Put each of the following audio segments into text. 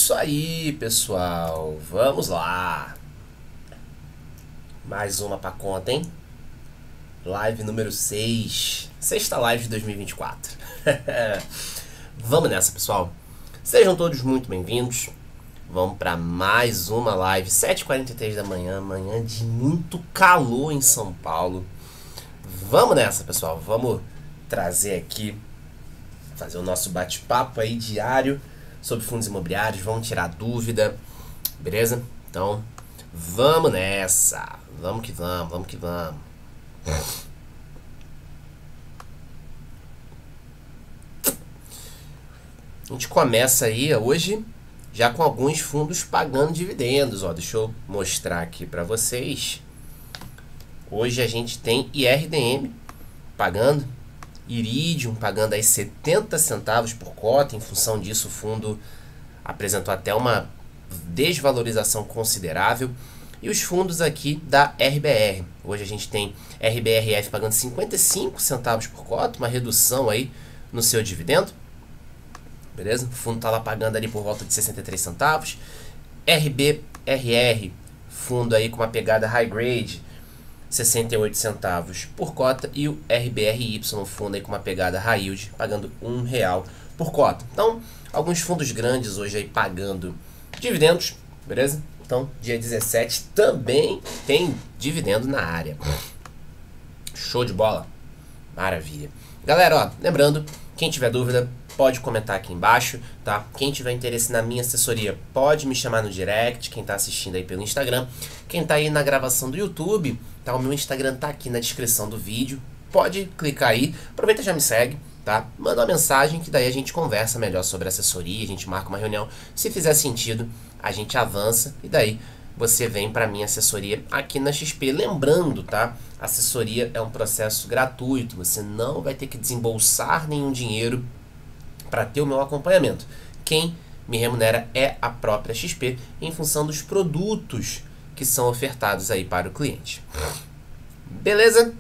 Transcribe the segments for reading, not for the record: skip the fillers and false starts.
Isso aí, pessoal. Vamos lá. Mais uma pra conta, hein? Live número 6. Sexta live de 2024. Vamos nessa, pessoal. Sejam todos muito bem-vindos. Vamos para mais uma live, 7h43 da manhã, manhã de muito calor em São Paulo. Vamos nessa, pessoal. Vamos trazer aqui, fazer o nosso bate-papo aí diário sobre fundos imobiliários. Vamos tirar dúvida, beleza? Então, vamos nessa. Vamos que vamos, vamos que vamos. A gente começa aí hoje já com alguns fundos pagando dividendos, ó. Deixa eu mostrar aqui para vocês. Hoje a gente tem IRDM pagando, Iridium pagando aí 70 centavos por cota. Em função disso, o fundo apresentou até uma desvalorização considerável. E os fundos aqui da RBR. Hoje a gente tem RBRF pagando 55 centavos por cota, uma redução aí no seu dividendo. Beleza? O fundo está lá pagando ali por volta de 63 centavos. RBRR, fundo aí com uma pegada high grade, 68 centavos por cota. E o RBRY, fundo aí com uma pegada high yield, pagando R$1 por cota. Então, alguns fundos grandes hoje aí pagando dividendos, beleza? Então, dia 17 também tem dividendo na área. Show de bola. Maravilha. Galera, ó, lembrando, quem tiver dúvida, pode comentar aqui embaixo, tá? Quem tiver interesse na minha assessoria, pode me chamar no direct, quem tá assistindo aí pelo Instagram. Quem tá aí na gravação do YouTube, tá? O meu Instagram tá aqui na descrição do vídeo. Pode clicar aí, aproveita e já me segue, tá? Manda uma mensagem que daí a gente conversa melhor sobre a assessoria, a gente marca uma reunião. Se fizer sentido, a gente avança e daí você vem para minha assessoria aqui na XP. Lembrando, tá? Assessoria é um processo gratuito, você não vai ter que desembolsar nenhum dinheiro para ter o meu acompanhamento. Quem me remunera é a própria XP em função dos produtos que são ofertados aí para o cliente. Beleza?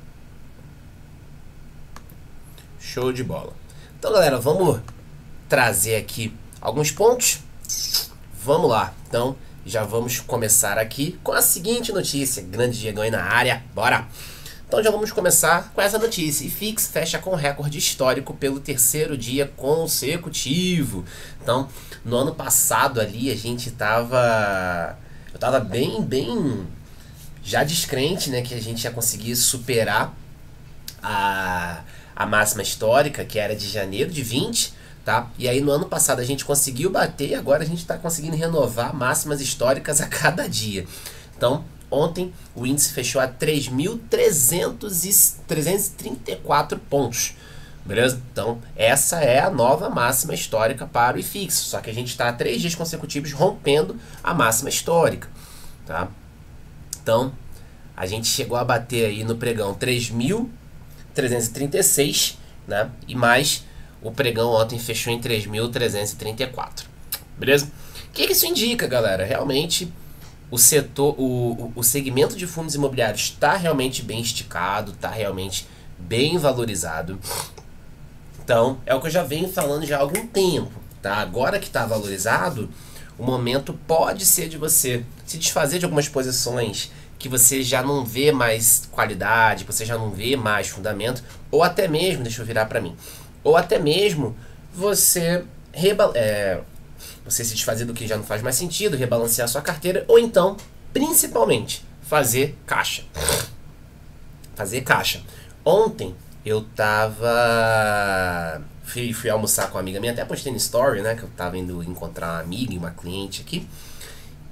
Show de bola. Então, galera, vamos trazer aqui alguns pontos. Vamos lá. Então, já vamos começar aqui com a seguinte notícia. Grande Diegão aí na área. Bora! Então já vamos começar com essa notícia. IFIX fecha com recorde histórico pelo terceiro dia consecutivo. Então, no ano passado ali a gente tava... Eu tava bem já descrente, né, que a gente ia conseguir superar a máxima histórica, que era de janeiro de 20, tá? E aí no ano passado a gente conseguiu bater e agora a gente está conseguindo renovar máximas históricas a cada dia. Então, ontem o índice fechou a 3.334 pontos, beleza? Então, essa é a nova máxima histórica para o IFIX, só que a gente está há 3 dias consecutivos rompendo a máxima histórica, tá? Então, a gente chegou a bater aí no pregão 3.336, né? E mais, o pregão ontem fechou em 3.334, beleza? O que isso indica, galera? Realmente o setor, o segmento de fundos imobiliários está realmente bem esticado, está realmente bem valorizado. Então, é o que eu já venho falando já há algum tempo, tá? Agora que está valorizado, o momento pode ser de você se desfazer de algumas posições que você já não vê mais qualidade, que você já não vê mais fundamento, ou até mesmo, deixa eu virar para mim, ou até mesmo você você se desfazer do que já não faz mais sentido, rebalancear a sua carteira, ou então, principalmente, fazer caixa. Fazer caixa. Ontem eu tava... Fui almoçar com uma amiga minha, até postei no story, né, que eu tava indo encontrar uma amiga e uma cliente aqui,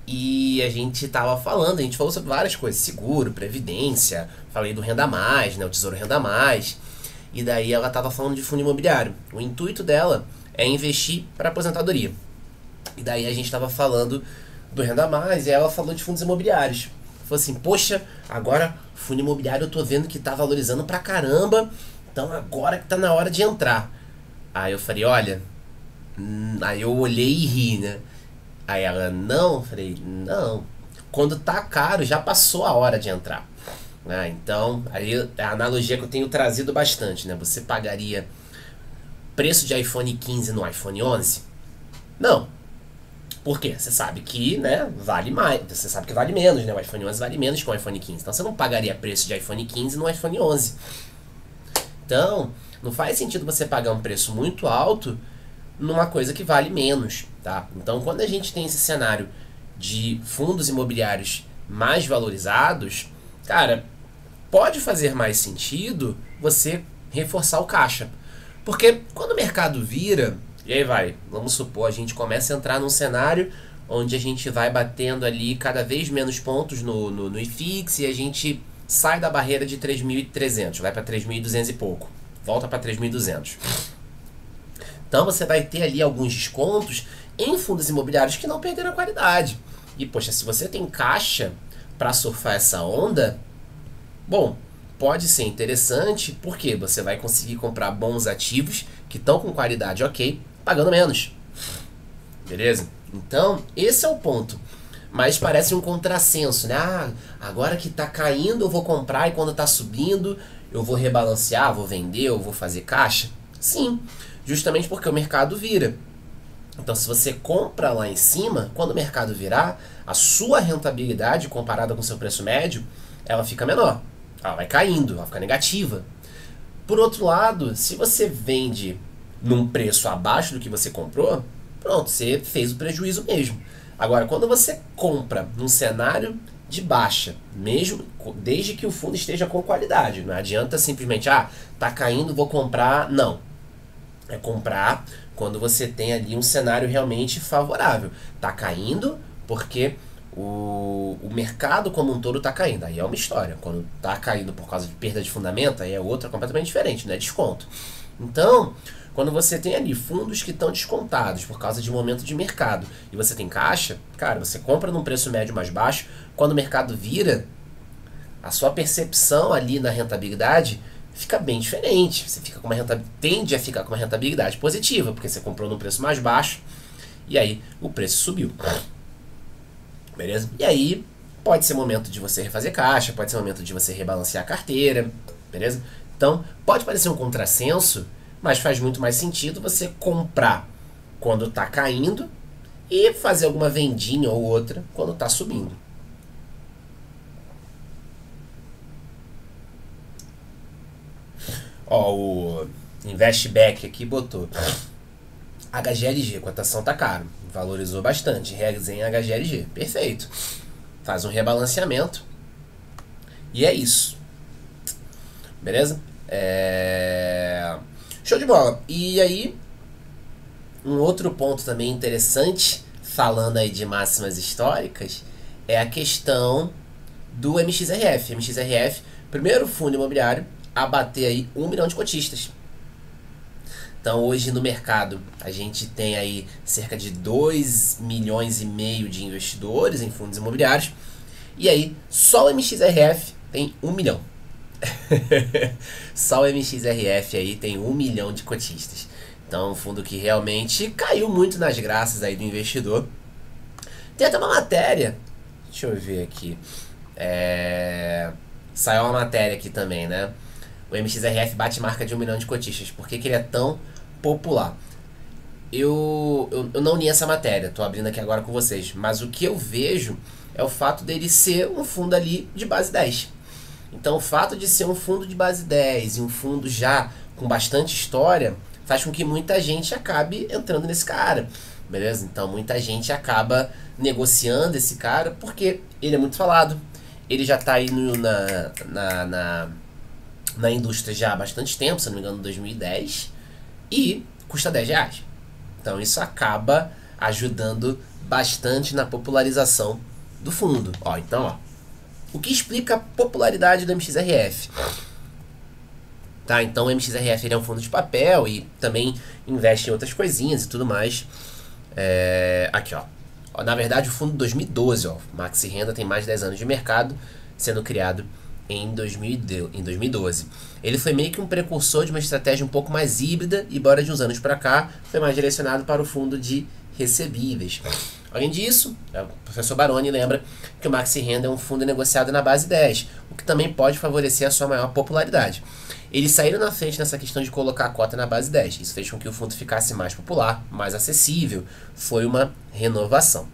e a gente tava falando, a gente falou sobre várias coisas, seguro, previdência, falei do Renda Mais, né, o Tesouro Renda Mais, e daí ela tava falando de fundo imobiliário. O intuito dela é investir para aposentadoria. E daí a gente tava falando do Renda Mais e ela falou de fundos imobiliários. Falou assim, poxa, agora fundo imobiliário eu tô vendo que tá valorizando pra caramba, então agora que tá na hora de entrar. Aí eu falei, olha, aí eu olhei e ri, né? Aí ela, não, eu falei, não, quando tá caro já passou a hora de entrar. Então, aí a analogia que eu tenho trazido bastante, né? Você pagaria preço de iPhone 15 no iPhone 11? Não. Por quê? Você sabe que, né, vale mais, você sabe que vale menos, né? O iPhone 11 vale menos que o iPhone 15. Então você não pagaria preço de iPhone 15 no iPhone 11. Então, não faz sentido você pagar um preço muito alto numa coisa que vale menos, tá? Então, quando a gente tem esse cenário de fundos imobiliários mais valorizados, cara, pode fazer mais sentido você reforçar o caixa. Porque quando o mercado vira, e aí vai, vamos supor, a gente começa a entrar num cenário onde a gente vai batendo ali cada vez menos pontos no IFIX e a gente sai da barreira de 3.300, vai para 3.200 e pouco, volta para 3.200. Então você vai ter ali alguns descontos em fundos imobiliários que não perderam a qualidade. E poxa, se você tem caixa para surfar essa onda, bom, pode ser interessante porque você vai conseguir comprar bons ativos que estão com qualidade ok, pagando menos. Beleza? Então, esse é o ponto. Mas parece um contrassenso, né? Ah, agora que tá caindo eu vou comprar e quando tá subindo eu vou rebalancear, vou vender, eu vou fazer caixa? Sim, justamente porque o mercado vira. Então, se você compra lá em cima, quando o mercado virar, a sua rentabilidade comparada com o seu preço médio, ela fica menor. Ela vai caindo, ela fica negativa. Por outro lado, se você vende num preço abaixo do que você comprou, pronto, você fez o prejuízo mesmo. Agora, quando você compra num cenário de baixa, mesmo desde que o fundo esteja com qualidade, não adianta simplesmente, tá caindo, vou comprar. Não. É comprar quando você tem ali um cenário realmente favorável. Tá caindo porque o mercado como um todo tá caindo. Aí é uma história. Quando tá caindo por causa de perda de fundamento, aí é outra completamente diferente, né? Desconto. Então, quando você tem ali fundos que estão descontados por causa de momento de mercado e você tem caixa, cara, você compra num preço médio mais baixo, quando o mercado vira, a sua percepção ali na rentabilidade fica bem diferente. Você fica com uma tende a ficar com uma rentabilidade positiva, porque você comprou num preço mais baixo e aí o preço subiu. Beleza? E aí pode ser momento de você refazer caixa, pode ser momento de você rebalancear a carteira, beleza? Então, pode parecer um contrassenso, mas faz muito mais sentido você comprar quando está caindo e fazer alguma vendinha ou outra quando está subindo. Ó, o Investback aqui botou HGLG, cotação tá caro, valorizou bastante, resenha HGLG, perfeito. Faz um rebalanceamento e é isso. Beleza? Show de bola. E aí, um outro ponto também interessante, falando aí de máximas históricas, é a questão do MXRF. MXRF, primeiro fundo imobiliário a bater aí 1 milhão de cotistas. Então hoje no mercado a gente tem aí cerca de 2,5 milhões de investidores em fundos imobiliários. E aí só o MXRF tem 1 milhão. Só o MXRF aí tem 1 milhão de cotistas. Então um fundo que realmente caiu muito nas graças aí do investidor. Tem até uma matéria, deixa eu ver aqui, saiu uma matéria aqui também, né? O MXRF bate marca de 1 milhão de cotistas. Por que ele é tão popular? Eu não li essa matéria, tô abrindo aqui agora com vocês, mas o que eu vejo é o fato dele ser um fundo ali de base 10. Então o fato de ser um fundo de base 10 e um fundo já com bastante história faz com que muita gente acabe entrando nesse cara, beleza? Então muita gente acaba negociando esse cara porque ele é muito falado, ele já tá aí na indústria já há bastante tempo, se não me engano, 2010, e custa R$10. Então isso acaba ajudando bastante na popularização do fundo. Então, o que explica a popularidade do MXRF? Tá, então o MXRF ele é um fundo de papel e também investe em outras coisinhas e tudo mais. Aqui, na verdade o fundo 2012, Maxi Renda tem mais de 10 anos de mercado, sendo criado em 2012. Ele foi meio que um precursor de uma estratégia um pouco mais híbrida e, embora de uns anos para cá, foi mais direcionado para o fundo de recebíveis. Além disso, o professor Baroni lembra que o Maxi Renda é um fundo negociado na base 10, o que também pode favorecer a sua maior popularidade. Eles saíram na frente nessa questão de colocar a cota na base 10. Isso fez com que o fundo ficasse mais popular, mais acessível. Foi uma renovação.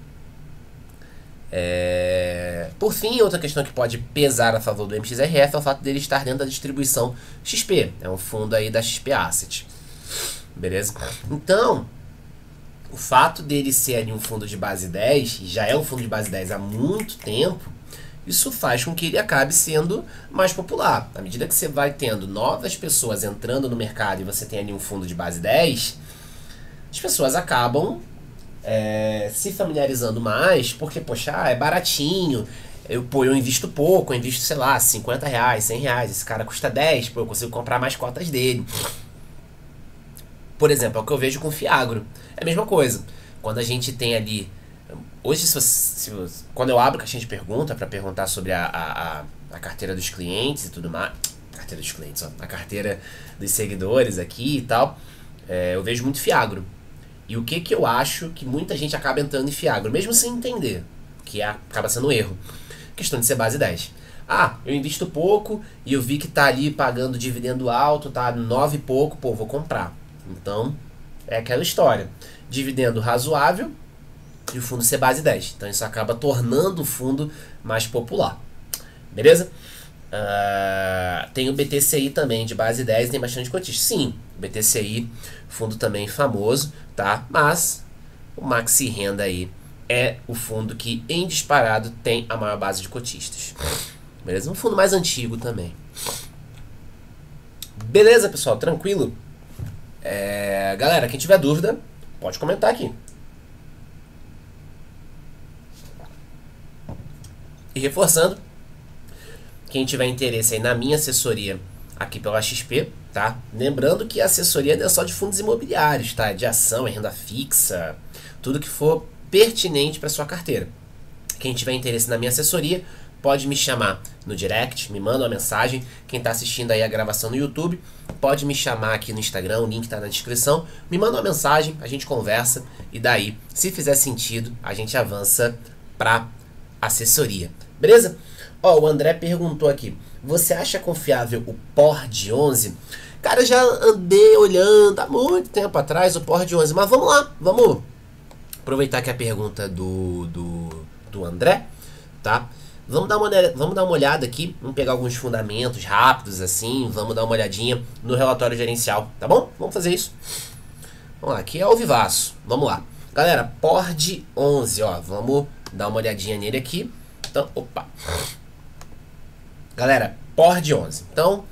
Por fim, outra questão que pode pesar a favor do MXRF é o fato dele estar dentro da distribuição XP. É um fundo aí da XP Asset. Beleza? Então, o fato dele ser ali um fundo de base 10, e já é um fundo de base 10 há muito tempo, isso faz com que ele acabe sendo mais popular. À medida que você vai tendo novas pessoas entrando no mercado e você tem ali um fundo de base 10, as pessoas acabam se familiarizando mais, porque, poxa, é baratinho, eu invisto pouco, eu invisto, sei lá, 50 reais, 100 reais, esse cara custa 10, eu consigo comprar mais cotas dele. Por exemplo, é o que eu vejo com o Fiagro. É a mesma coisa. Quando a gente tem ali... Hoje, quando eu abro a caixinha de pergunta para perguntar sobre a carteira dos clientes e tudo mais... Carteira dos clientes, ó. A carteira dos seguidores aqui e tal. Eu vejo muito Fiagro. E o que eu acho que muita gente acaba entrando em Fiagro, mesmo sem entender, que acaba sendo um erro. Questão de ser base 10. Ah, eu invisto pouco e eu vi que tá ali pagando dividendo alto, tá 9 e pouco, pô, vou comprar. Então, é aquela história. Dividendo razoável e o fundo ser base 10. Então, isso acaba tornando o fundo mais popular. Beleza? Tem o BTCI também de base 10 e tem bastante cotista. Sim, o BTCI, fundo também famoso, tá? Mas o Maxi Renda aí é o fundo que, em disparado, tem a maior base de cotistas. Beleza? Um fundo mais antigo também. Beleza, pessoal? Tranquilo? Galera, quem tiver dúvida, pode comentar aqui. E reforçando, quem tiver interesse aí na minha assessoria aqui pela XP, tá? Lembrando que a assessoria não é só de fundos imobiliários, tá? De ação, renda fixa, tudo que for pertinente para sua carteira. Quem tiver interesse na minha assessoria, pode me chamar no direct, me manda uma mensagem. Quem está assistindo aí a gravação no YouTube, pode me chamar aqui no Instagram, o link está na descrição. Me manda uma mensagem, a gente conversa e daí, se fizer sentido, a gente avança para assessoria. Beleza? Ó, o André perguntou aqui, você acha confiável o POR 11? Cara, eu já andei olhando há muito tempo atrás o POR 11, mas vamos lá, vamos aproveitar que a pergunta do André, tá? Vamos dar uma olhada aqui, vamos pegar alguns fundamentos rápidos assim, vamos dar uma olhadinha no relatório gerencial, tá bom? Vamos fazer isso. Vamos lá, aqui é o Vivaço, vamos lá. Galera, POR 11, ó, vamos dar uma olhadinha nele aqui. Então, opa. Galera, POR 11. Então,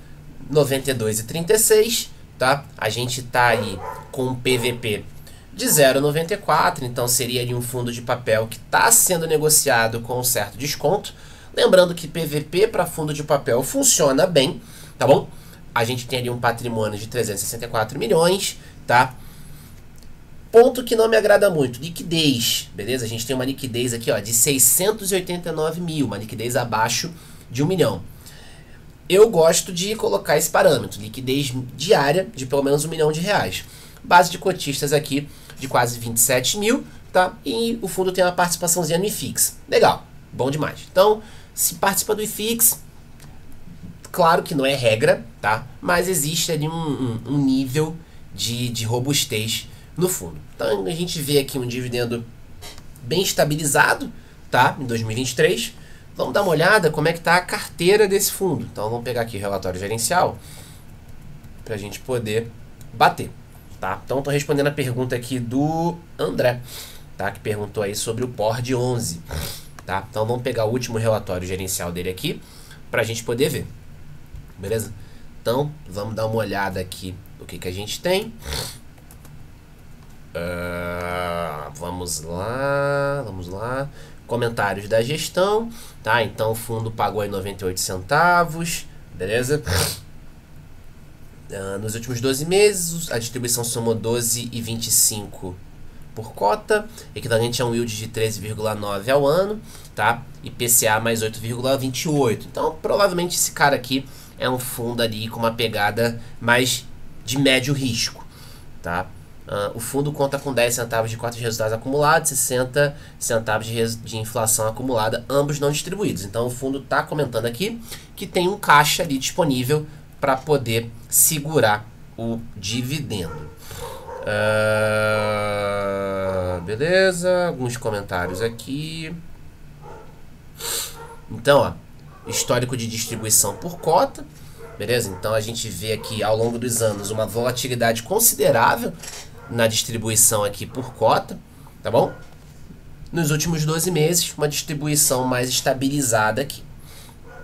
92,36, tá? A gente tá aí com um PVP de 0,94, então seria ali um fundo de papel que está sendo negociado com um certo desconto. Lembrando que PVP para fundo de papel funciona bem, tá bom? A gente tem ali um patrimônio de 364 milhões, tá? Ponto que não me agrada muito, liquidez, beleza? A gente tem uma liquidez aqui, ó, de 689 mil, uma liquidez abaixo de 1 milhão. Eu gosto de colocar esse parâmetro, liquidez diária de pelo menos R$1 milhão. Base de cotistas aqui de quase 27 mil, tá? E o fundo tem uma participaçãozinha no IFIX. Legal, bom demais. Então, se participa do IFIX, claro que não é regra, tá? Mas existe ali um nível de robustez no fundo. Então, a gente vê aqui um dividendo bem estabilizado, tá? Em 2023. Vamos dar uma olhada como é que está a carteira desse fundo. Então, vamos pegar aqui o relatório gerencial para a gente poder bater. Tá? Então, estou respondendo a pergunta aqui do André, tá? Que perguntou aí sobre o POR 11. Tá? Então, vamos pegar o último relatório gerencial dele aqui para a gente poder ver. Beleza? Então, vamos dar uma olhada aqui do que a gente tem. Vamos lá. Comentários da gestão, tá? Então, o fundo pagou aí 98 centavos, beleza? Nos últimos 12 meses, a distribuição somou 12,25 por cota, equivalente a um yield de 13,9 ao ano, tá? E PCA mais 8,28. Então, provavelmente esse cara aqui é um fundo ali com uma pegada mais de médio risco, tá? O fundo conta com 10 centavos de cotas de resultados acumulados, 60 centavos de inflação acumulada, ambos não distribuídos. Então, o fundo está comentando aqui que tem um caixa ali disponível para poder segurar o dividendo. Beleza, alguns comentários aqui. Então, ó, histórico de distribuição por cota, beleza? Então a gente vê aqui ao longo dos anos uma volatilidade considerável na distribuição aqui por cota, tá bom? Nos últimos 12 meses, uma distribuição mais estabilizada aqui,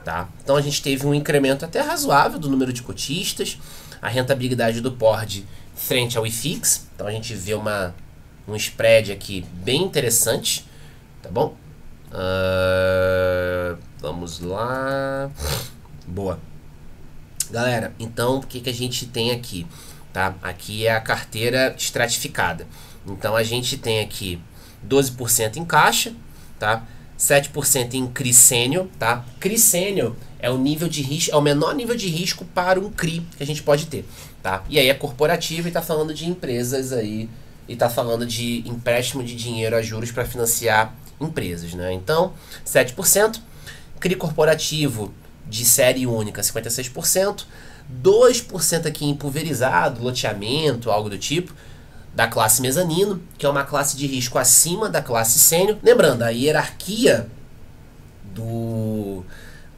tá? Então a gente teve um incremento até razoável do número de cotistas, a rentabilidade do PORD frente ao IFIX, então a gente vê um spread aqui bem interessante, tá bom? Vamos lá. Boa. Galera, então o que a gente tem aqui? Tá? Aqui é a carteira estratificada. Então a gente tem aqui 12% em caixa, tá? 7% em CRI sênior, tá? CRI sênior é o nível de risco, é o menor nível de risco para um CRI que a gente pode ter, tá? E aí é corporativo e tá falando de empresas aí, e tá falando de empréstimo de dinheiro a juros para financiar empresas, né? Então, 7%, CRI corporativo de série única, 56%, 2% aqui em pulverizado, loteamento, algo do tipo, da classe mezanino, que é uma classe de risco acima da classe sênior. Lembrando, a hierarquia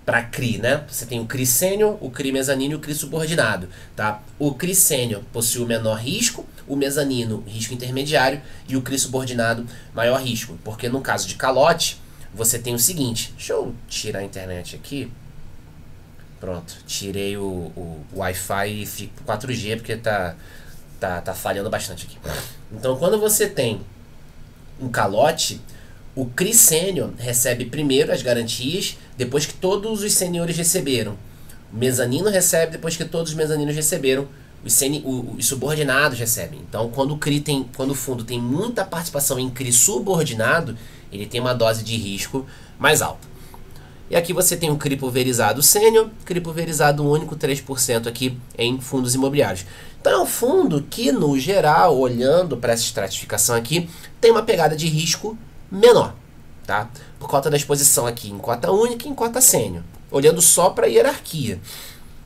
para CRI, né? Você tem o CRI sênior, o CRI mezanino e o CRI subordinado, tá? O CRI sênior possui o menor risco, o mezanino risco intermediário e o CRI subordinado maior risco, porque no caso de calote, você tem o seguinte, deixa eu tirar a internet aqui, pronto, tirei o Wi-Fi e fico 4G porque tá falhando bastante aqui. Então quando você tem um calote, o CRI sênior recebe primeiro as garantias, depois que todos os seniores receberam. O mezanino recebe depois que todos os mezaninos receberam. Os subordinados recebem. Então, quando o fundo tem muita participação em CRI subordinado, ele tem uma dose de risco mais alta. E aqui você tem o CRI pulverizado sênior, CRI pulverizado único, 3% aqui em fundos imobiliários. Então é um fundo que, no geral, olhando para essa estratificação aqui, tem uma pegada de risco menor, tá? Por conta da exposição aqui em cota única e em cota sênior, olhando só para a hierarquia,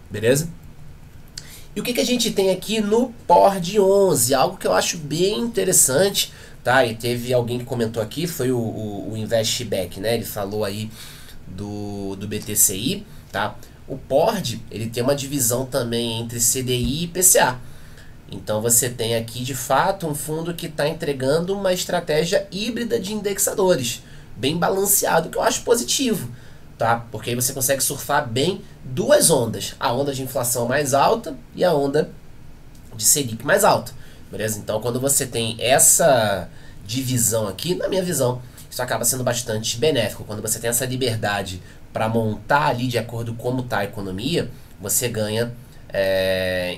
beleza? E o que a gente tem aqui no PORD 11? Algo que eu acho bem interessante, tá? E teve alguém que comentou aqui, foi o Investback, né? Ele falou aí do BTCI, tá? O PORD, ele tem uma divisão também entre CDI e IPCA. Então você tem aqui de fato um fundo que está entregando uma estratégia híbrida de indexadores, bem balanceado, que eu acho positivo, tá? Porque aí você consegue surfar bem duas ondas, a onda de inflação mais alta e a onda de Selic mais alta, beleza? Então quando você tem essa divisão aqui, na minha visão, isso acaba sendo bastante benéfico. Quando você tem essa liberdade para montar ali de acordo com como está a economia, você ganha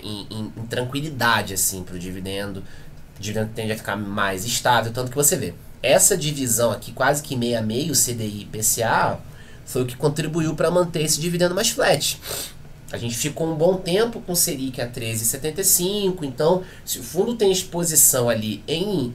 em tranquilidade assim, para o dividendo. O dividendo tende a ficar mais estável, tanto que você vê. Essa divisão aqui, quase que meio a meio, CDI e IPCA, foi o que contribuiu para manter esse dividendo mais flat. A gente ficou um bom tempo com o Selic a 13,75, então se o fundo tem exposição ali em...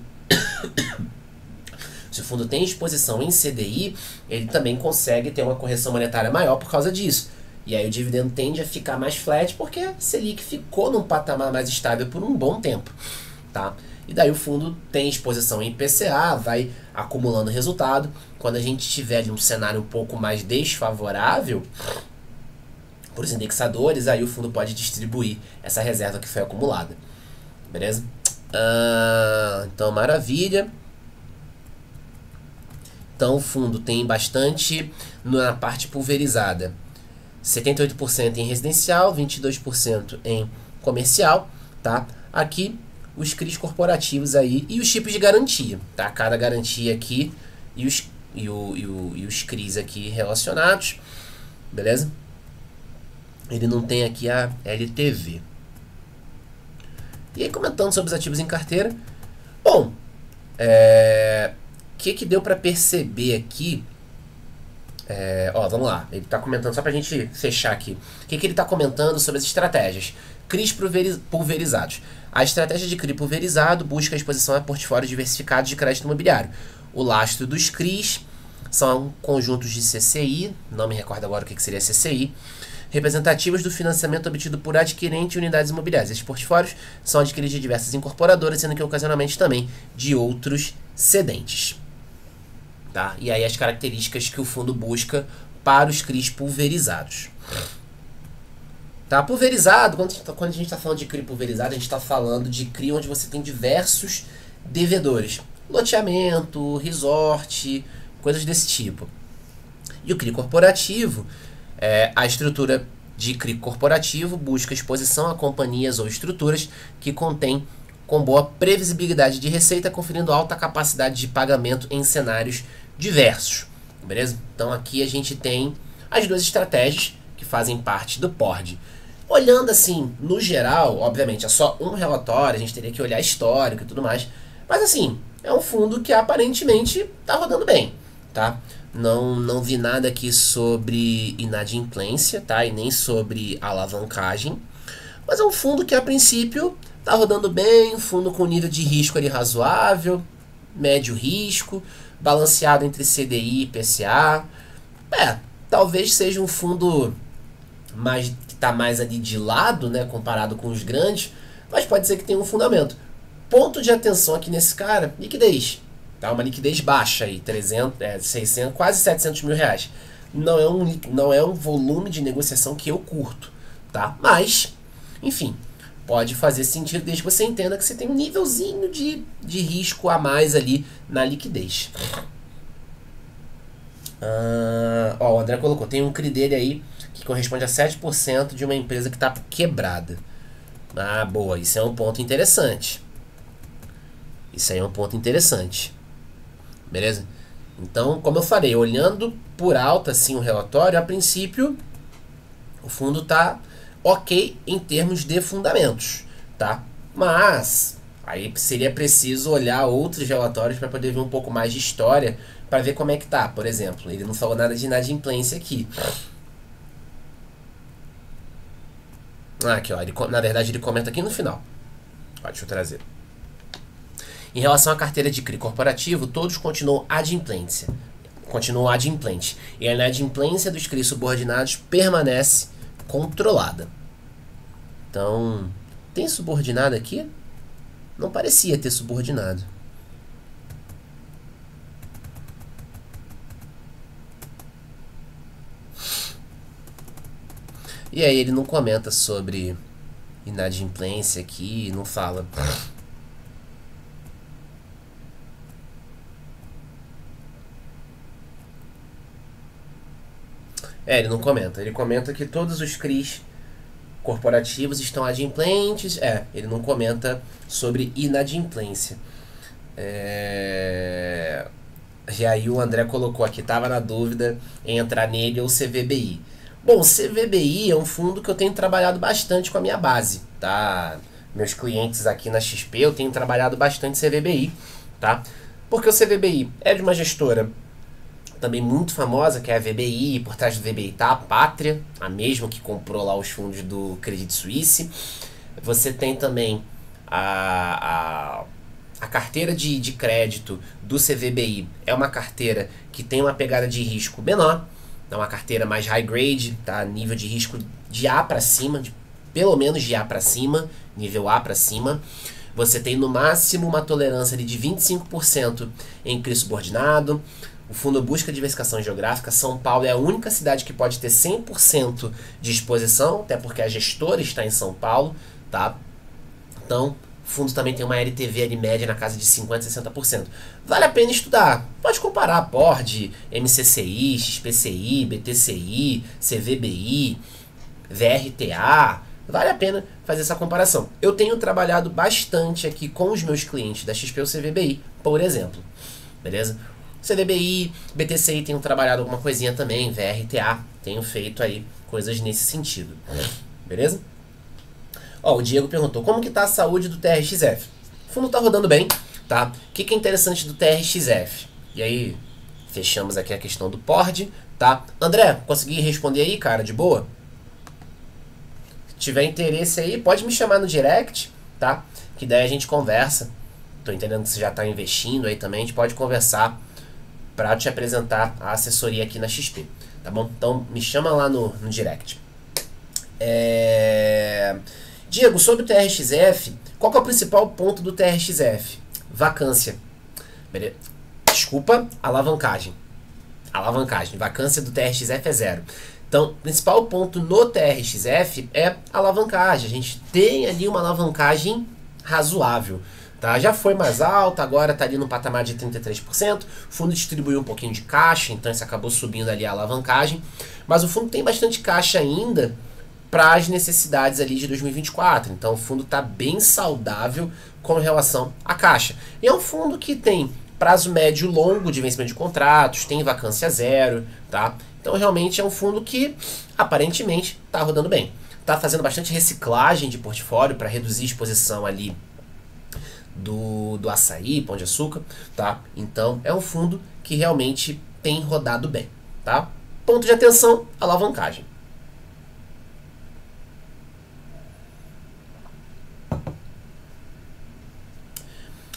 Se o fundo tem exposição em CDI, ele também consegue ter uma correção monetária maior por causa disso. E aí o dividendo tende a ficar mais flat porque a Selic ficou num patamar mais estável por um bom tempo, tá? E daí o fundo tem exposição em IPCA, vai acumulando resultado. Quando a gente tiver ali um cenário um pouco mais desfavorável para os indexadores, aí o fundo pode distribuir essa reserva que foi acumulada. Beleza? Então, maravilha. Então o fundo tem bastante na parte pulverizada. 78% em residencial, 22% em comercial, tá? Aqui os CRIs corporativos aí e os tipos de garantia, tá? Cada garantia aqui e os CRIs aqui relacionados, beleza? Ele não tem aqui a LTV. E aí comentando sobre os ativos em carteira, bom, o que deu para perceber aqui? Vamos lá, ele está comentando, só para a gente fechar aqui. O que ele está comentando sobre as estratégias? CRIs pulverizados. A estratégia de CRI pulverizado busca a exposição a portfólios diversificados de crédito imobiliário. O lastro dos CRIs são conjuntos de CCI, não me recordo agora o que seria CCI, representativas do financiamento obtido por adquirente e unidades imobiliárias. Esses portfólios são adquiridos de diversas incorporadoras, sendo que ocasionalmente também de outros cedentes. Tá? E aí as características que o fundo busca para os CRIs pulverizados. Tá? Pulverizado, quando a gente está falando de CRI pulverizado, a gente está falando de CRI onde você tem diversos devedores. Loteamento, resort, coisas desse tipo. E o CRI corporativo, a estrutura de CRI corporativo busca exposição a companhias ou estruturas que contêm com boa previsibilidade de receita, conferindo alta capacidade de pagamento em cenários diversos. Beleza? Então aqui a gente tem as duas estratégias que fazem parte do PORD. Olhando assim, no geral, obviamente é só um relatório, a gente teria que olhar histórico e tudo mais, mas assim, é um fundo que aparentemente está rodando bem, tá? Não vi nada aqui sobre inadimplência, tá? E nem sobre alavancagem, mas é um fundo que a princípio está rodando bem, um fundo com nível de risco ali razoável, médio risco, balanceado entre CDI e IPCA. Talvez seja um fundo que está mais ali de lado, né, comparado com os grandes, mas pode ser que tenha um fundamento. Ponto de atenção aqui nesse cara, liquidez. Tá? Uma liquidez baixa aí, 600, quase 700 mil reais. Não é um volume de negociação que eu curto, tá? Mas, enfim, pode fazer sentido desde que você entenda que você tem um nívelzinho de risco a mais ali na liquidez. O André colocou, tem um CRI dele aí que corresponde a 7% de uma empresa que está quebrada. Boa, isso é um ponto interessante. Isso aí é um ponto interessante. Beleza? Então, como eu falei, olhando por alto assim o relatório, a princípio o fundo tá ok em termos de fundamentos, tá? Mas aí seria preciso olhar outros relatórios para poder ver um pouco mais de história, para ver como é que tá. Por exemplo, ele não falou nada de inadimplência aqui. Aqui, ó, na verdade ele comenta aqui no final. Deixa eu trazer. Em relação à carteira de CRI corporativo, todos continuam adimplentes. E a inadimplência dos CRI subordinados permanece controlada. Então, tem subordinado aqui? Não parecia ter subordinado. E aí ele não comenta sobre inadimplência aqui, não fala. Ele não comenta. Ele comenta que todos os CRIs corporativos estão adimplentes. Ele não comenta sobre inadimplência. E aí o André colocou aqui, tava na dúvida em entrar nele ou CVBI. Bom, CVBI é um fundo que eu tenho trabalhado bastante com a minha base, tá? Meus clientes aqui na XP, eu tenho trabalhado bastante CVBI, tá? Porque o CVBI é de uma gestora também muito famosa, que é a VBI, e por trás do VBI tá a Pátria, a mesma que comprou lá os fundos do Credit Suisse. Você tem também a carteira de crédito do CVBI, é uma carteira que tem uma pegada de risco menor, é uma carteira mais high grade, tá? Nível de risco de A para cima, pelo menos de A para cima, nível A para cima. Você tem no máximo uma tolerância ali de 25% em CRI subordinado. O fundo busca diversificação geográfica. São Paulo é a única cidade que pode ter 100% de exposição, até porque a gestora está em São Paulo, tá? Então, o fundo também tem uma LTV ali média na casa de 50%, 60%. Vale a pena estudar. Pode comparar PORD, MCCI, XPCI, BTCI, CVBI, VRTA. Vale a pena fazer essa comparação. Eu tenho trabalhado bastante aqui com os meus clientes da XP ou CVBI, por exemplo. Beleza? CVBI, BTCI tenho trabalhado alguma coisinha também, VRTA, tenho feito aí coisas nesse sentido. Beleza? O Diego perguntou, como que tá a saúde do TRXF? O fundo tá rodando bem, tá? O que é interessante do TRXF? E aí, fechamos aqui a questão do PORD, tá? André, consegui responder aí, cara, de boa? Se tiver interesse aí, pode me chamar no direct, tá? Que daí a gente conversa. Tô entendendo que você já tá investindo aí também, a gente pode conversar para te apresentar a assessoria aqui na XP, tá bom? Então me chama lá no direct. Diego, sobre o TRXF, qual que é o principal ponto do TRXF? Vacância. Desculpa, alavancagem. Vacância do TRXF é 0. Então, o principal ponto no TRXF é alavancagem. A gente tem ali uma alavancagem razoável. Tá? Já foi mais alta, agora está ali no patamar de 33%. O fundo distribuiu um pouquinho de caixa, então isso acabou subindo ali a alavancagem. Mas o fundo tem bastante caixa ainda para as necessidades ali de 2024. Então o fundo está bem saudável com relação à caixa. E é um fundo que tem prazo médio longo de vencimento de contratos, tem vacância 0, tá? Então realmente é um fundo que aparentemente está rodando bem. Está fazendo bastante reciclagem de portfólio para reduzir a exposição ali do açaí, pão de açúcar, tá? Então é um fundo que realmente tem rodado bem, tá? Ponto de atenção, alavancagem.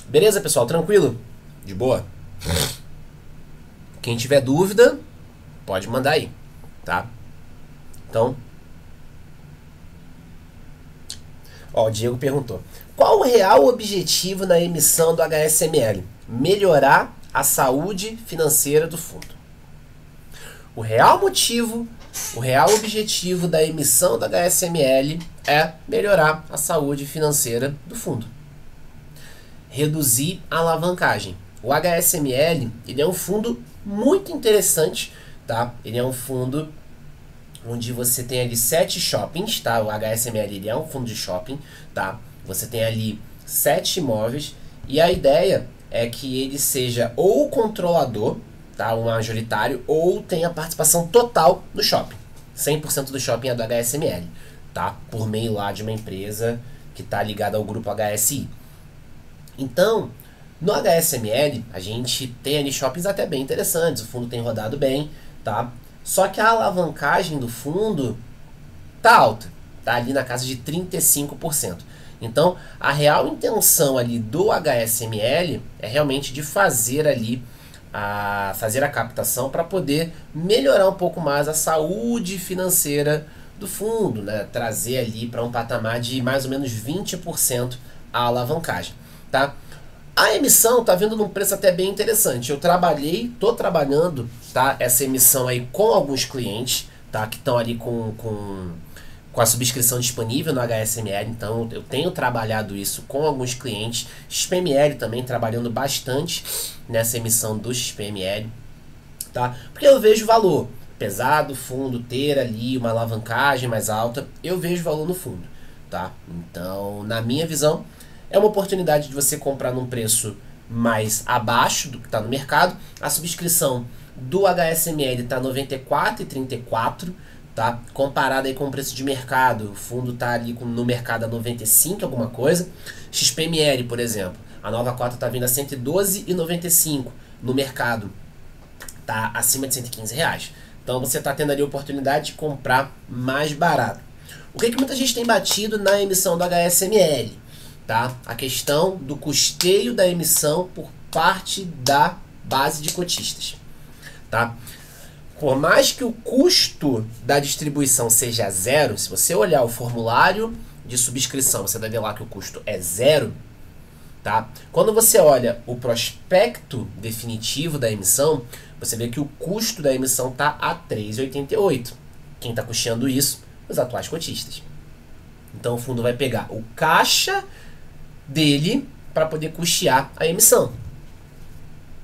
Beleza, pessoal? Tranquilo? De boa? Quem tiver dúvida, pode mandar aí, tá? Então, ó, o Diego perguntou: qual o real objetivo na emissão do HSML? Melhorar a saúde financeira do fundo. O real objetivo da emissão do HSML é melhorar a saúde financeira do fundo. Reduzir a alavancagem. O HSML, ele é um fundo muito interessante, tá? Ele é um fundo onde você tem ali 7 shoppings, tá? O HSML, ele é um fundo de shopping, tá? Você tem ali 7 imóveis e a ideia é que ele seja ou controlador, tá? Um majoritário, ou tenha participação total no shopping. 100% do shopping é do HSML, tá? Por meio lá de uma empresa que está ligada ao grupo HSI. Então, no HSML, a gente tem ali shoppings até bem interessantes, o fundo tem rodado bem, tá? Só que a alavancagem do fundo tá alta, tá ali na casa de 35%. Então, a real intenção ali do HSML é realmente de fazer ali fazer a captação para poder melhorar um pouco mais a saúde financeira do fundo, né? Trazer ali para um patamar de mais ou menos 20% a alavancagem, tá? A emissão tá vindo num preço até bem interessante. Eu tô trabalhando, tá, essa emissão aí com alguns clientes, tá, que estão ali com a subscrição disponível no HSML, então eu tenho trabalhado isso com alguns clientes. XPML também trabalhando bastante nessa emissão do XPML, tá? Porque eu vejo valor, apesar do fundo ter ali uma alavancagem mais alta, eu vejo valor no fundo, tá? Então, na minha visão, é uma oportunidade de você comprar num preço mais abaixo do que está no mercado. A subscrição do HSML está R$ 94,34, tá? Comparado aí com o preço de mercado, o fundo está ali no mercado a 95 alguma coisa. XPML, por exemplo, a nova cota está vindo a R$ 112,95, no mercado está acima de R$ 115 reais. Então você está tendo ali a oportunidade de comprar mais barato. O que muita gente tem batido na emissão do HSML? Tá? A questão do custeio da emissão por parte da base de cotistas, tá? Por mais que o custo da distribuição seja 0, se você olhar o formulário de subscrição, você vai ver lá que o custo é 0, tá? Quando você olha o prospecto definitivo da emissão, você vê que o custo da emissão está a R$ 3,88. Quem está custeando isso? Os atuais cotistas. Então o fundo vai pegar o caixa dele para poder custear a emissão,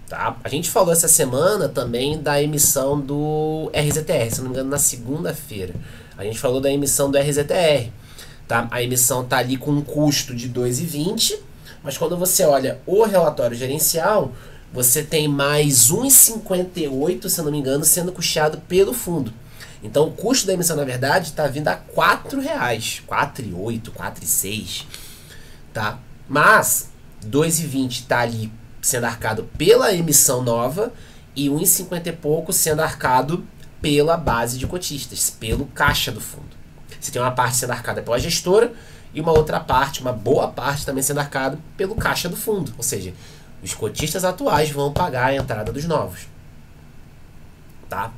tá? A gente falou essa semana também da emissão do RZTR, se não me engano na segunda-feira a gente falou da emissão do RZTR, tá? A emissão tá ali com um custo de 2,20, mas quando você olha o relatório gerencial, você tem mais 1,58, se não me engano, sendo custeado pelo fundo. Então o custo da emissão, na verdade, está vindo a R$ 4,00, R$ 4,08, R$ 4,06, tá? Mas 2,20 está ali sendo arcado pela emissão nova e 1,50 e pouco sendo arcado pela base de cotistas, pelo caixa do fundo. Você tem uma parte sendo arcada pela gestora e uma outra parte, uma boa parte também sendo arcada pelo caixa do fundo. Ou seja, os cotistas atuais vão pagar a entrada dos novos, tá?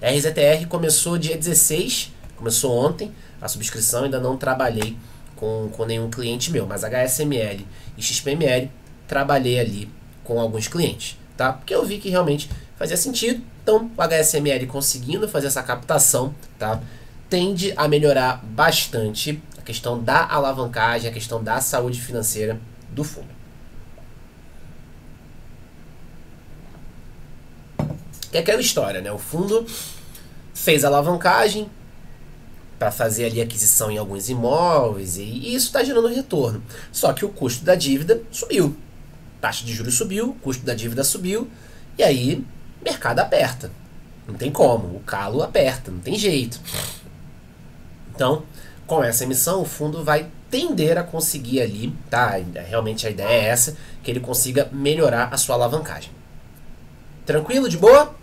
A RZTR começou dia 16, Começou ontem a subscrição, ainda não trabalhei com nenhum cliente meu, mas HSML e XPML trabalhei ali com alguns clientes, tá? Porque eu vi que realmente fazia sentido. Então, o HSML conseguindo fazer essa captação, tá? Tende a melhorar bastante a questão da alavancagem, a questão da saúde financeira do fundo. Que é aquela história, né? O fundo fez alavancagem para fazer ali aquisição em alguns imóveis e isso está gerando retorno. Só que o custo da dívida subiu. Taxa de juros subiu, o custo da dívida subiu e aí o mercado aperta. Não tem como, o calo aperta, não tem jeito. Então, com essa emissão, o fundo vai tender a conseguir ali, tá? Realmente a ideia é essa, que ele consiga melhorar a sua alavancagem. Tranquilo, de boa?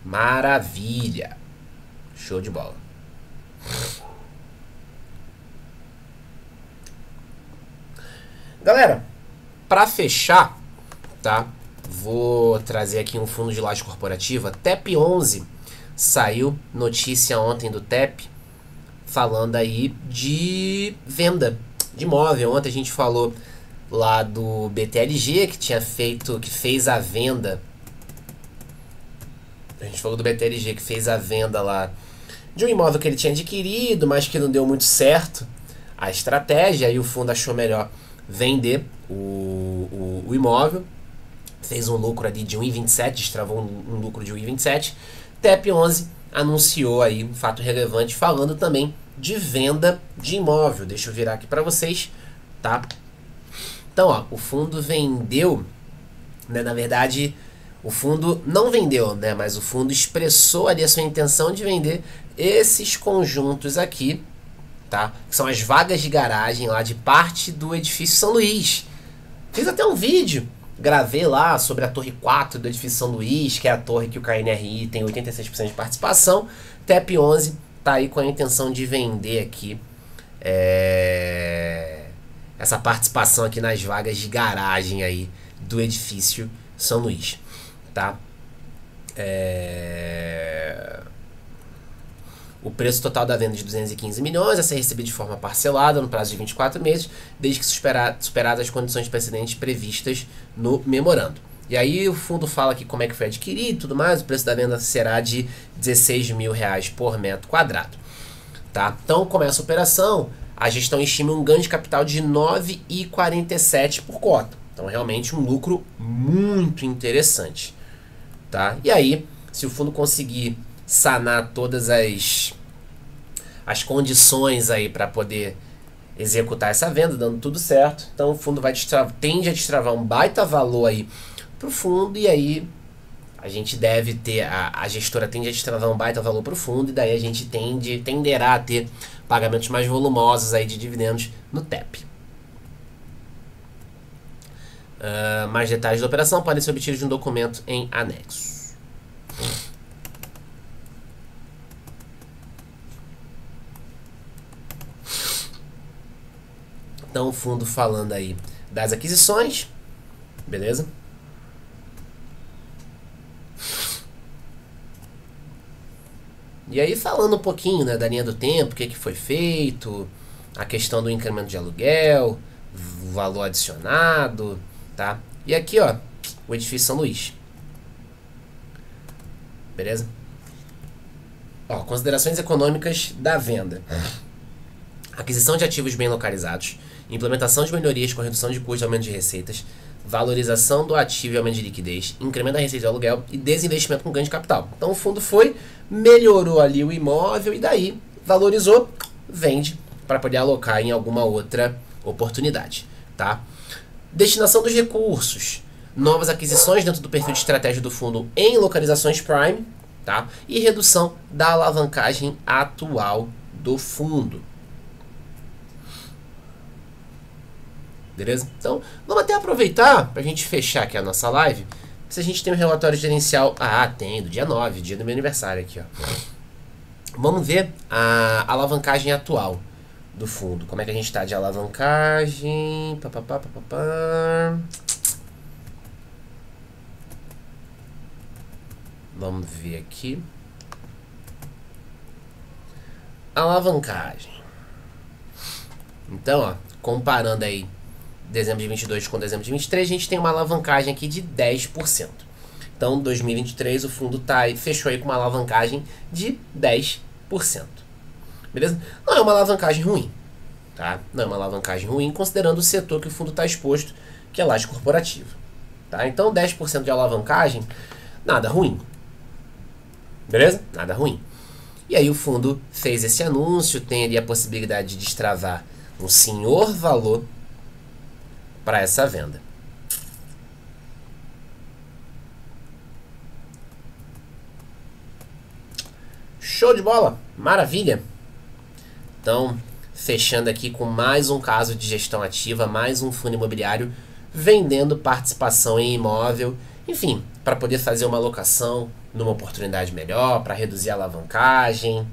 Maravilha. Show de bola. Galera, para fechar, tá? Vou trazer aqui um fundo de laje corporativa, TEP11. Saiu notícia ontem do TEP falando aí de venda de imóvel. Ontem a gente falou lá do BTLG que fez a venda. A gente falou do BTLG que fez a venda lá de um imóvel que ele tinha adquirido, mas que não deu muito certo a estratégia, aí o fundo achou melhor vender o imóvel, fez um lucro ali de 1,27, destravou um lucro de 1,27. TEP11 anunciou aí um fato relevante falando também de venda de imóvel. Deixa eu virar aqui para vocês, tá? Então, ó, o fundo vendeu, né, na verdade, o fundo não vendeu, né, mas o fundo expressou ali a sua intenção de vender esses conjuntos aqui, tá? Que são as vagas de garagem lá de parte do edifício São Luís. Fiz até um vídeo, gravei lá sobre a torre 4 do edifício São Luís, que é a torre que o KNRI tem 86% de participação. TEP11 tá aí com a intenção de vender aqui essa participação aqui nas vagas de garagem aí do edifício São Luís, tá? O preço total da venda de 215 milhões a ser recebido de forma parcelada no prazo de 24 meses, desde que superadas as condições precedentes previstas no memorando. E aí o fundo fala aqui como é que foi adquirido e tudo mais. O preço da venda será de 16 mil reais por metro quadrado, tá? Então começa a operação, a gestão estima um ganho de capital de 9,47 por cota. Então realmente um lucro muito interessante, tá? E aí, se o fundo conseguir sanar todas as condições aí para poder executar essa venda, dando tudo certo, então o fundo tende a destravar um baita valor aí pro fundo, e aí a gente deve ter, a gestora tende a destravar um baita valor pro fundo, e daí a gente tenderá a ter pagamentos mais volumosos aí de dividendos no TEP. Mais detalhes da operação podem ser obtidos de um documento em anexo. Então o fundo falando aí das aquisições, beleza? E aí falando um pouquinho, né, da linha do tempo, o que foi feito, a questão do incremento de aluguel, o valor adicionado, tá? E aqui, ó, o edifício São Luís. Beleza? Ó, considerações econômicas da venda. Aquisição de ativos bem localizados, implementação de melhorias com redução de custos e aumento de receitas, valorização do ativo e aumento de liquidez, incremento da receita de aluguel e desinvestimento com ganho de capital. Então o fundo melhorou ali o imóvel e daí valorizou, vende para poder alocar em alguma outra oportunidade, tá? Destinação dos recursos, novas aquisições dentro do perfil de estratégia do fundo em localizações prime, tá? E redução da alavancagem atual do fundo. Beleza? Então, vamos até aproveitar para a gente fechar aqui a nossa live. Se a gente tem um relatório gerencial... Ah, tem, do dia 9, dia do meu aniversário aqui, ó. Vamos ver a alavancagem atual do fundo. Como é que a gente está de alavancagem? Vamos ver aqui. alavancagem. Então, ó, comparando aí dezembro de 22 com dezembro de 23, a gente tem uma alavancagem aqui de 10%. Então, 2023 o fundo fechou aí com uma alavancagem de 10%. Beleza? Não é uma alavancagem ruim, tá? Não é uma alavancagem ruim, considerando o setor que o fundo está exposto, que é laje corporativa. Tá? Então, 10% de alavancagem, nada ruim. Beleza? Nada ruim. E aí o fundo fez esse anúncio, tem ali a possibilidade de destravar um senhor valor para essa venda. Show de bola! Maravilha! Então, fechando aqui com mais um caso de gestão ativa, mais um fundo imobiliário vendendo participação em imóvel, enfim, para poder fazer uma alocação numa oportunidade melhor, para reduzir a alavancagem,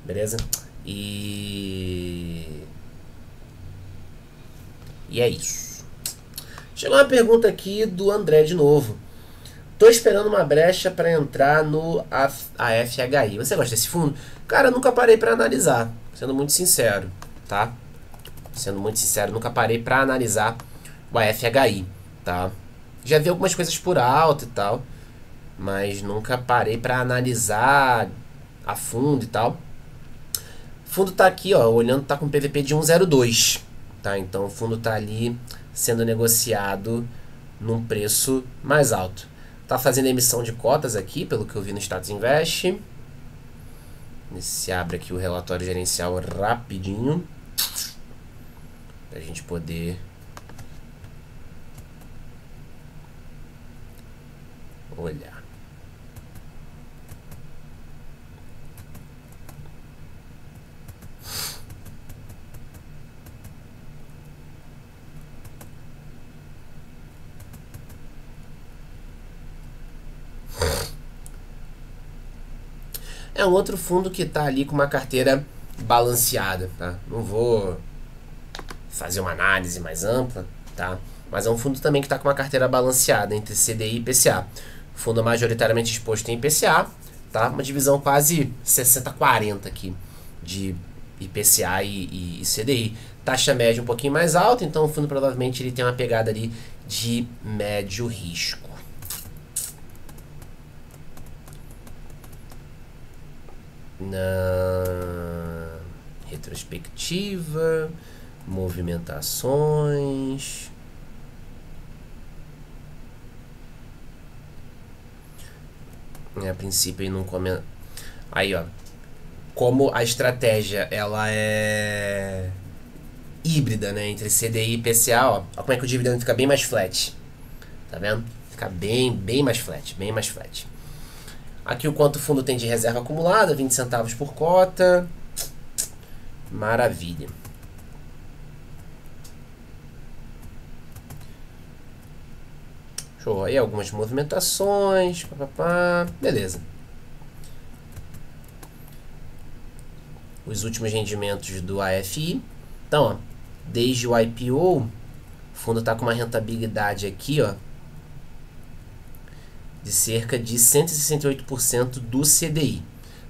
beleza? E é isso. Chegou uma pergunta aqui do André de novo. Tô esperando uma brecha para entrar no AFHI. Você gosta desse fundo? Cara, eu nunca parei para analisar, sendo muito sincero, tá? Sendo muito sincero, nunca parei para analisar o AFHI, tá? Já vi algumas coisas por alto e tal, mas nunca parei para analisar a fundo e tal. O fundo tá aqui, ó, olhando, tá com PVP de 1,02, tá? Então o fundo tá ali sendo negociado num preço mais alto. Tá fazendo emissão de cotas aqui, pelo que eu vi no Status Invest. Se abre aqui o relatório gerencial rapidinho, pra gente poder olhar. É um outro fundo que está ali com uma carteira balanceada, tá? Não vou fazer uma análise mais ampla, tá? Mas é um fundo também que está com uma carteira balanceada entre CDI e IPCA. O fundo é majoritariamente exposto em IPCA, tá? Uma divisão quase 60-40 aqui de IPCA e CDI. Taxa média um pouquinho mais alta, então o fundo provavelmente ele tem uma pegada ali de médio risco. Na retrospectiva, movimentações. A princípio aí não comenta. Aí, ó, como a estratégia ela é híbrida, né, entre CDI e IPCA, ó como é que o dividendo fica bem mais flat. Tá vendo? Fica bem mais flat, bem mais flat. Aqui o quanto o fundo tem de reserva acumulada, 20 centavos por cota. Maravilha. Show. Aí algumas movimentações. Beleza. Os últimos rendimentos do AFI. Então, ó, desde o IPO, o fundo está com uma rentabilidade aqui, ó, de cerca de 168% do CDI,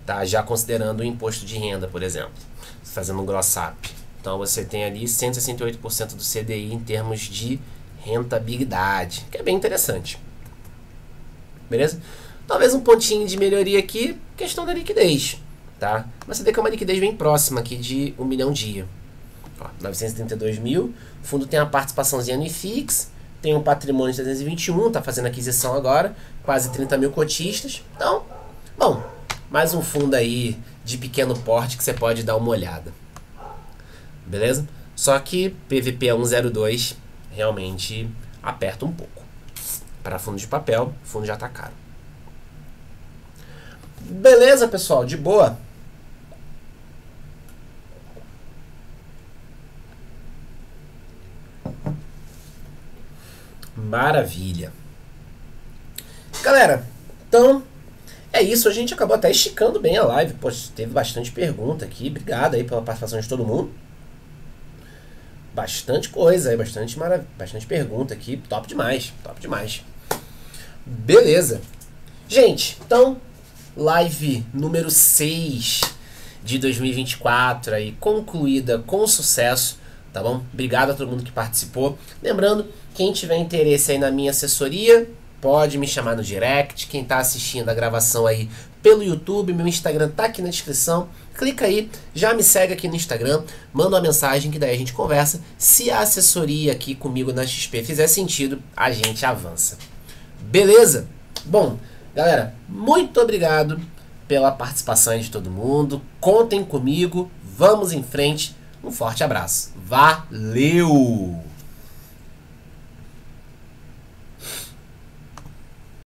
tá? Já considerando o imposto de renda, por exemplo, fazendo um gross up. Então você tem ali 168% do CDI em termos de rentabilidade, que é bem interessante. Beleza? Talvez um pontinho de melhoria aqui, questão da liquidez, tá? Mas você vê que é uma liquidez bem próxima aqui de 1 milhão dia. Ó, 932 mil, o fundo tem uma participaçãozinha no IFIX, tem um patrimônio de 321, tá fazendo aquisição agora, quase 30 mil cotistas. Então, bom, mais um fundo aí de pequeno porte que você pode dar uma olhada. Beleza? Só que PVP a 1,02 realmente aperta um pouco. Para fundo de papel, o fundo já tá caro. Beleza, pessoal? De boa? Maravilha. Galera, então é isso. A gente acabou até esticando bem a live. Poxa, teve bastante pergunta aqui. Obrigado aí pela participação de todo mundo. Bastante coisa aí, bastante pergunta aqui. Top demais, top demais. Beleza. Gente, então, live número 6. de 2024 aí concluída com sucesso, tá bom? Obrigado a todo mundo que participou. Lembrando, quem tiver interesse aí na minha assessoria, pode me chamar no direct. Quem tá assistindo a gravação aí pelo YouTube, meu Instagram tá aqui na descrição. Clica aí, já me segue aqui no Instagram, manda uma mensagem que daí a gente conversa. Se a assessoria aqui comigo na XP fizer sentido, a gente avança. Beleza? Bom, galera, muito obrigado pela participação de todo mundo. Contem comigo, vamos em frente. Um forte abraço. Valeu!